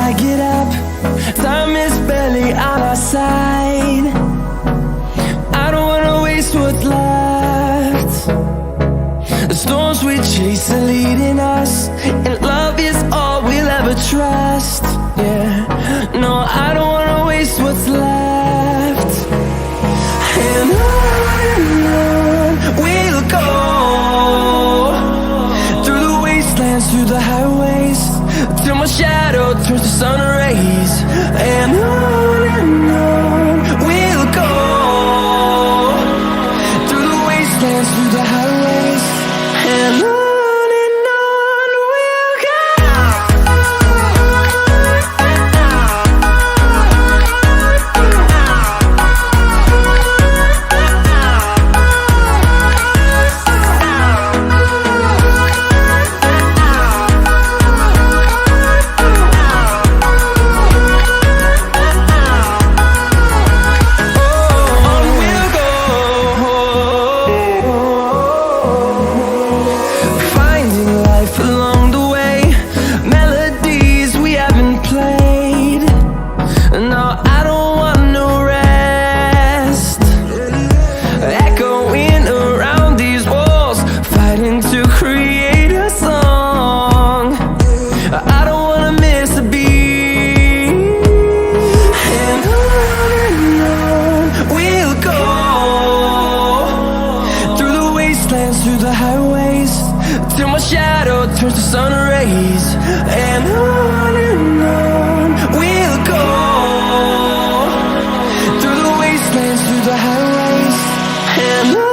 I get up. Time is barely on our side. I don't wanna waste what's left. The storms we chase are leading us, and love is all we'll ever trust. Yeah, no, I don't wanna waste what's left. And on we'll go, through the wastelands, through the highways, till my shadow turns to sun rays. And on we'll go, through the wastelands, through the highways, and on. Through the highways, till my shadow turns to sun rays. And on we'll go, through the wastelands, through the highways, and on.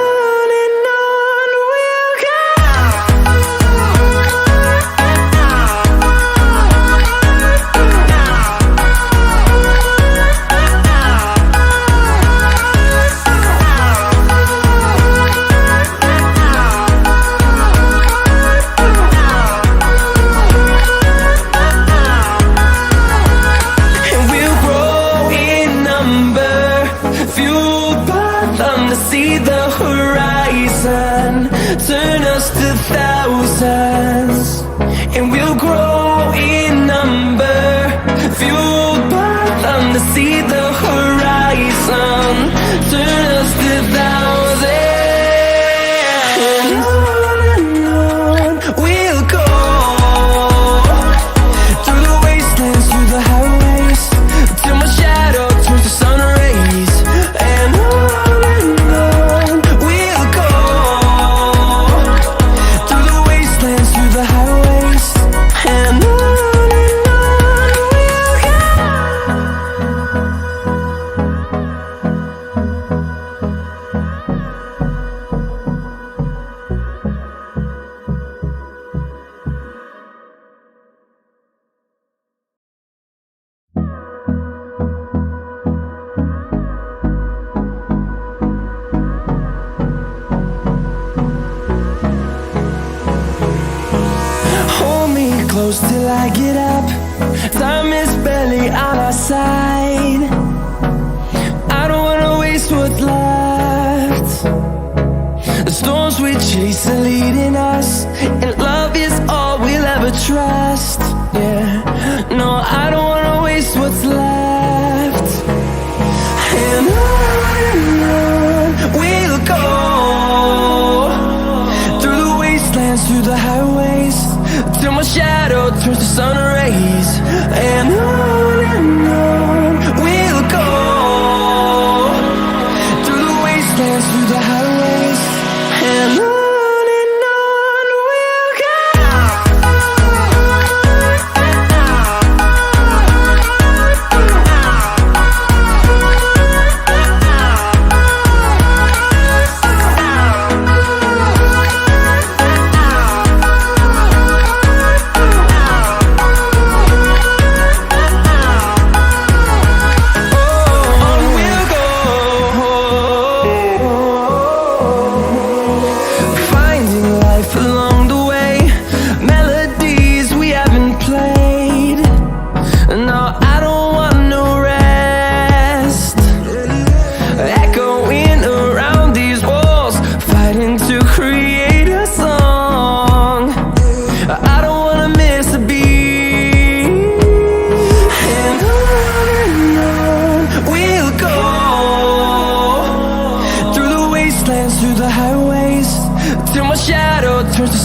See the horizon turn us to thousands, and we'll grow in number, fueled by them to see the horizon turn us to thousands. And on we'll go, through the wastelands, through the highways, till my shadow turns to sun rays. And close till I get up. Time is barely on our side. I don't wanna waste what's left. The storms we chase are leading us, and love is all we'll ever trust. Yeah, no, I don't wanna waste what's left. And on we'll go, through the wastelands, through the highways, till my shadow turns to sun rays. And on we'll go, through the wastelands, through the highways, and on.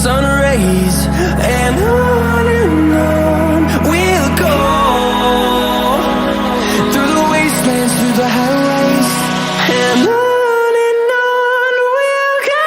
sun rays, and on we'll go, through the wastelands, through the highways, and on we'll go.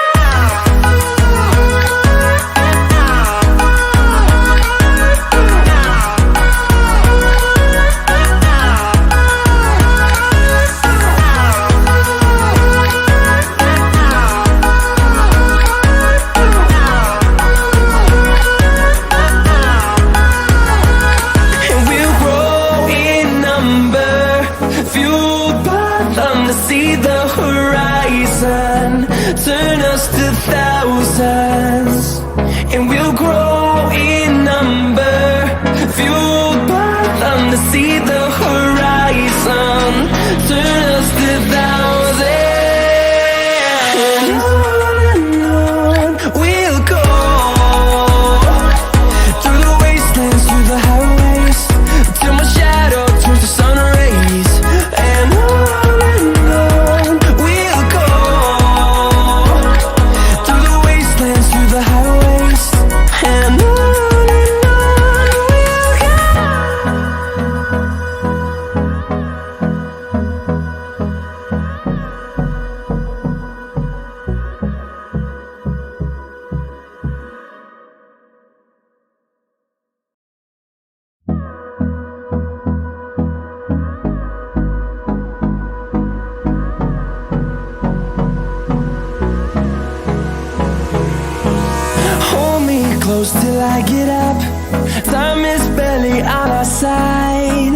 See the horizon, turn us to thousands, and we'll grow in number, fueled by them to see the horizon, turn us to thousands, and on we'll go, through the wastelands, through the highways, till my shadow turns to sun rays, and on close till I get up. Time is barely on our side.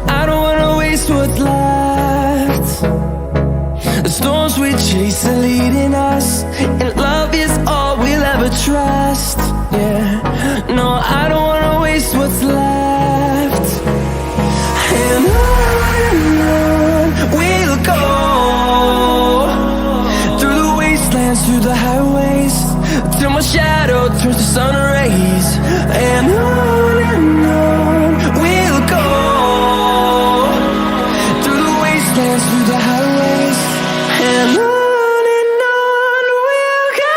I don't wanna waste what's left. The storms we chase are leading us, and love is all we'll ever trust. Yeah, no, I don't wanna waste what's left. And on we'll go, through the wastelands, through the highways, till my shadow turns to sun rays, and on we'll go, through the wastelands, through the highways, and on we'll go.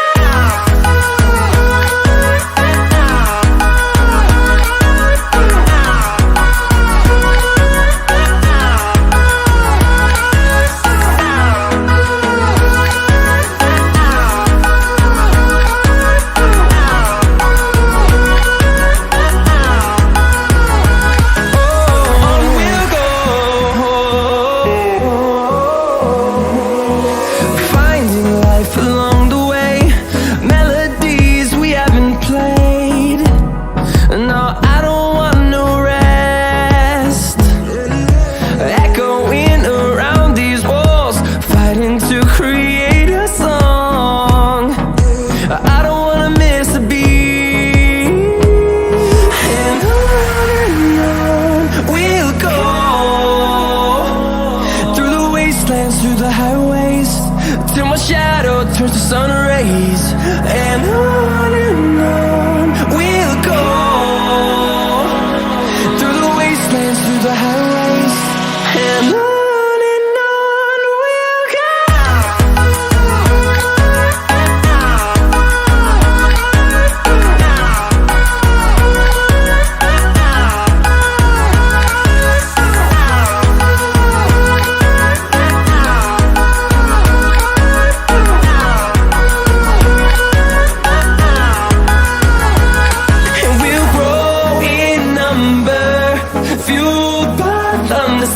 Through the highways, till my shadow turns to sun rays, and on we'll go, through the wastelands, through the highways, and on we'll go.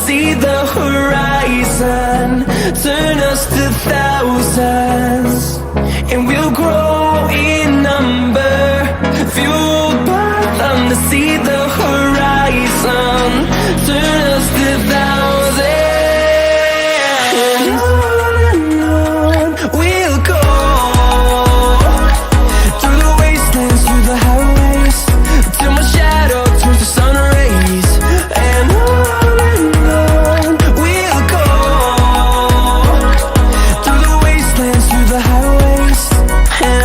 See the horizon, turn us to thousands, and we'll grow in number, fueled by them to see the horizon, turn us to thousands, and on we'll go, through the wastelands, through the highways, till my shadow turns to sun rays, and on the highways, and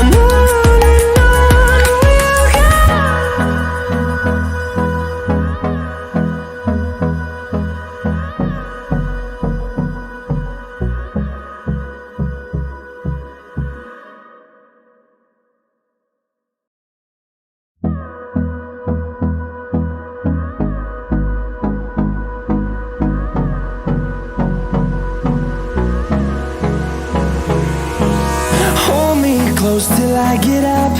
close till I get up.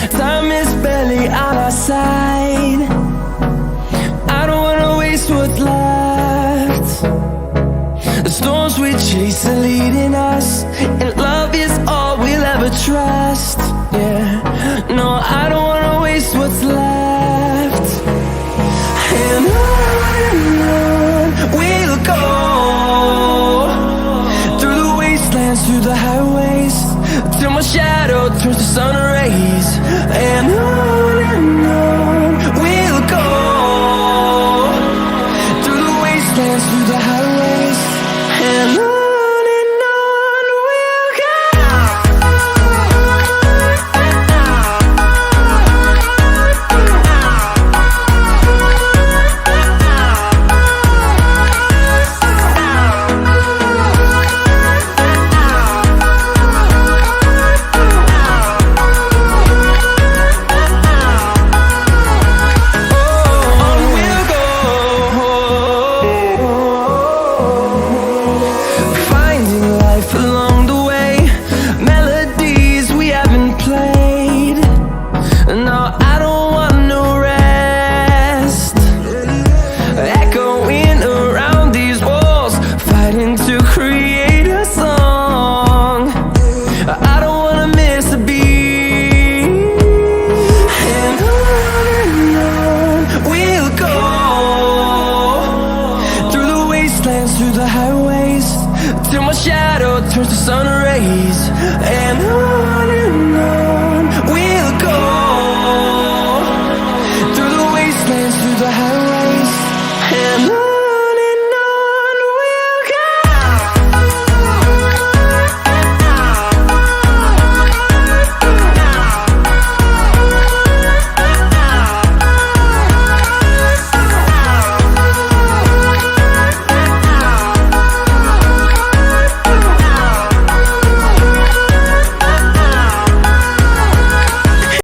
Time is barely on our side. I don't wanna waste what's left. The storms we chase are leading us, and love is all we'll ever trust. Yeah, no, I don't wanna waste what's left. And on we'll go, through the wastelands, through the highways, till my shadow turns to sun rays. And on we'll go, through the wastelands, through the highways, and on we'll go. To create a song, I don't wanna miss a beat. And on we'll go, through the wastelands, through the highways, till my shadow turns to sun rays. And on we'll go, through the wastelands, through the highways.